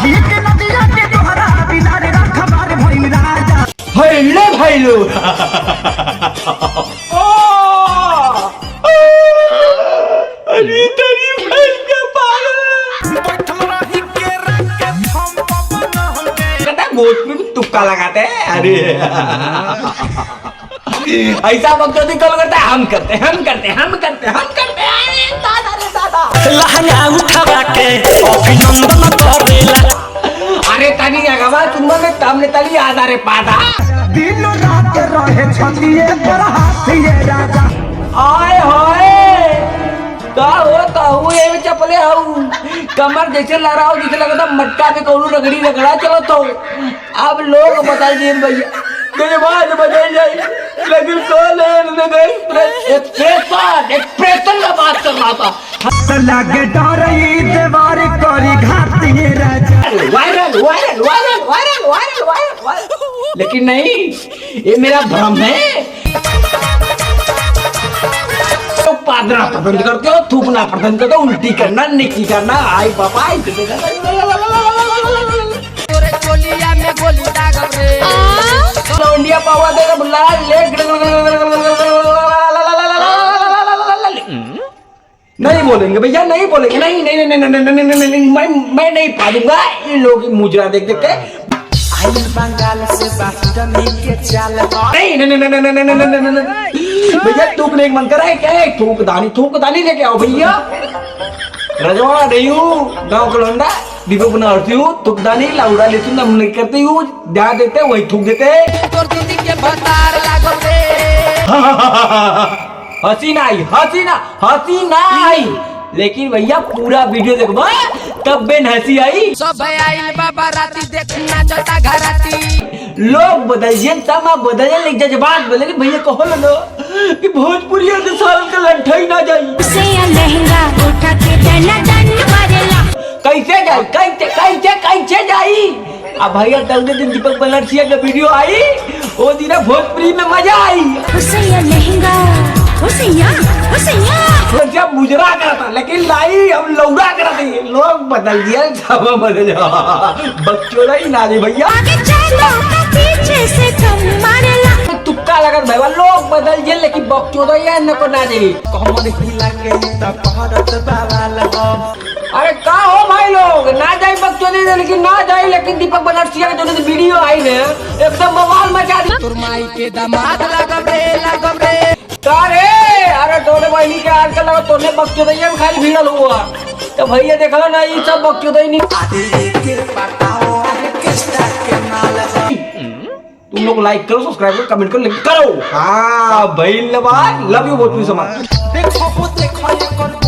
के नदिया के तोहरा बिना रे खबर भइल राजा हेलो भाईलो अरे तेरी भाई के पागल बैठल रही के रख के हम पवन हमके कहता गोट में भी तुक्का लगाते हैं अरे ऐसा वक्त कल करता है हम करते हैं अरे दादा रे दादा लहंगा उठा के अभिनंदन करेला अरे तनी अगवा तुम में तामने तली आधा रे पादा दिन रात रहे छतिए पर हाथिए राजा आए होए का हो ये में चपले हूँ कमर जैसे लहराओ जैसे लगता मटका पे कौन रगड़ी रगड़ा चलो तो अब लोग बताइए भैया मेरे बाद बदल जाए लेकिन कौन है एक्सप्रेशन का बात कर रहा था लगे डरई दीवार करी घातिए राजा वायरल लेकिन नहीं ये मेरा भ्रम है तो पादरा पसंद करते हो थूकना पसंद करते हो उल्टी करना निकी करना आई बाबा चोलिया में गोली दागब रे इंडिया पावा देगा बुला ले नहीं बोलेंगे भैया नहीं बोलेंगे नहीं मैं नहीं पा दूंगा इन लोगों की मुजरा देख देख के आई बंगाल से बाटने के चाल नहीं भैया थूकने की मन कर रहा है क्या थूक दानी लेके आओ भैया रजवाड़ा नहीं हूँ गाँव का लौंडा दीपक बनाती हूँ तुकदानी लाउडा लेती हूँ नहीं करती हूँ ध्यान देते वही थूक देते तोर दीदी के भतार लागब रे हसीना आई लेकिन भैया पूरा वीडियो देखो तब बेन हंसी आई सब आइल बाबा राती देखना चटा घराती लोग बदलिए समा बदलिए लेकिन जज्बात बदले भैया कहो लो कि भोजपुरी के साल का लंठा ही ना जाई उसे लहंगा उठा के डना डन मारेला कैसे जाई अब भैया तगड़े दिन दीपक बनर्जिया का वीडियो आई वो दिन भोजपुरी में मजा आई उसे लहंगा उसे जब मुजरा करता लेकिन लाई हम लौड़ा करते लोग बदल दिया सब बदल बच्चों ही ना दे भैया आगे चलो पीछे से तुम मारेला तुक्का लगा भैया लोग बदल दिए लेकिन बच्चों या न को ना दे कमर हिला के तब भारत बाबा अरे का हो भाई लोग ना जाए बच्चों दे लेकिन ना जाए लेकिन दीपक बनर्जिया का जो वीडियो आई ने एकदम बवाल मचा दी तोर माई के दामाद लागब रे अरे तोने बहनी के आजकल लगा तोने बक्चोदैया में खाली भीड़ल हुआ तो भैया देखला ना ये सब बक्चोदै नहीं तुम लोग लाइक करो सब्सक्राइब करो कमेंट करो लिंक करो हाँ भाई लव यू बहुत समाज देखो